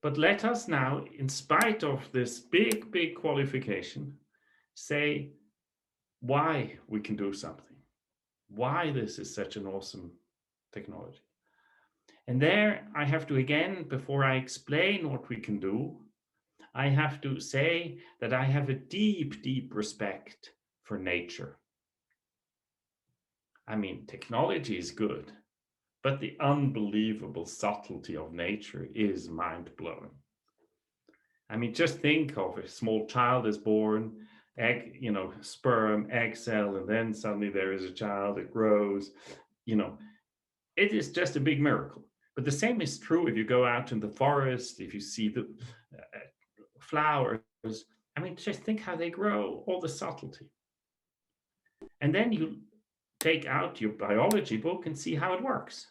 But let us now, in spite of this big qualification, say why we can do something, why this is such an awesome technology. And there I have to, again, before I explain what we can do, I have to say that I have a deep respect for nature. I mean, technology is good, but the unbelievable subtlety of nature is mind-blowing. I mean, just think of a small child is born, egg, sperm, egg cell, and then suddenly there is a child that grows. It is just a big miracle. But the same is true if you go out in the forest, if you see the flowers. I mean, just think how they grow, all the subtlety. And then you take out your biology book and see how it works.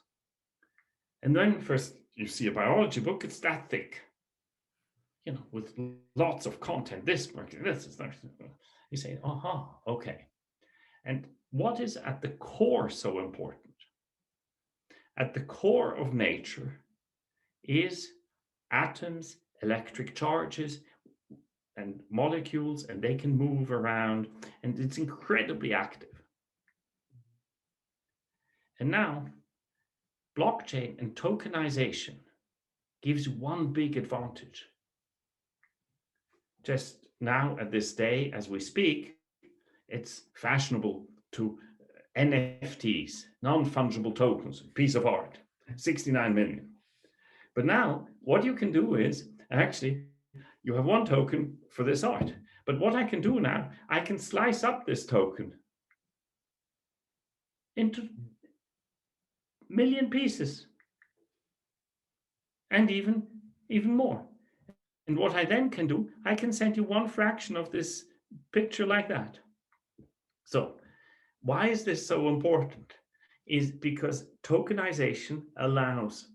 And then first you see a biology book, it's that thick, with lots of content, this, is that. You say, okay. And what is at the core so important? At the core of nature is atoms, electric charges, and molecules, and they can move around, and it's incredibly active. And now, blockchain and tokenization gives one big advantage. Just now, at this day, as we speak, it's fashionable to NFTs, non-fungible tokens, piece of art, 69 million. But now, what you can do is, actually, you have one token for this art. But what I can do now, I can slice up this token into million pieces, and even more. And what I then can do, I can send you one fraction of this picture like that. So why is this so important? Is because tokenization allows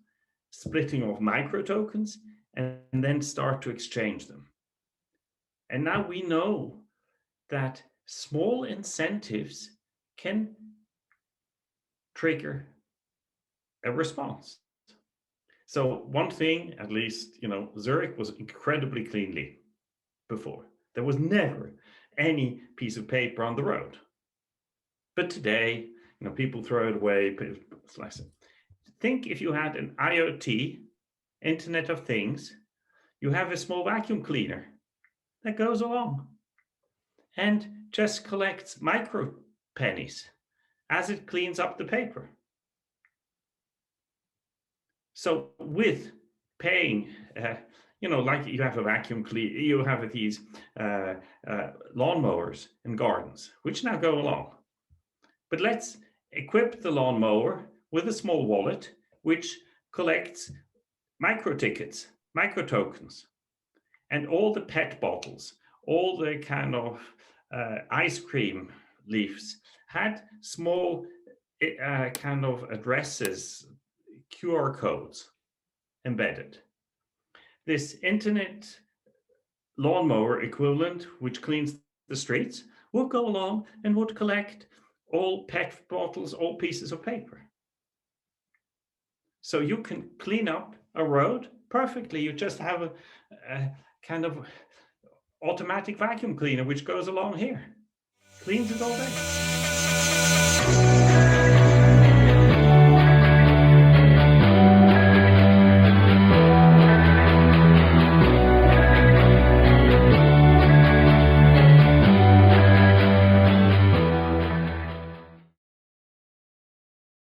splitting of micro tokens and then start to exchange them. And now we know that small incentives can trigger a response. So one thing, at least, Zurich was incredibly cleanly before. There was never any piece of paper on the road. But today, people throw it away, slice it. Think if you had an IoT, Internet of Things, you have a small vacuum cleaner that goes along and just collects micro pennies as it cleans up the paper. So with paying, like you have a vacuum cleaner, you have these lawnmowers in gardens, which now go along. But let's equip the lawnmower with a small wallet, which collects micro tickets, micro tokens, and all the PET bottles, all the kind of ice cream leaves had small kind of addresses, QR codes embedded. This internet lawnmower equivalent, which cleans the streets, would go along and would collect all PET bottles, all pieces of paper. So you can clean up a road perfectly. You just have a kind of automatic vacuum cleaner which goes along here, cleans it all day.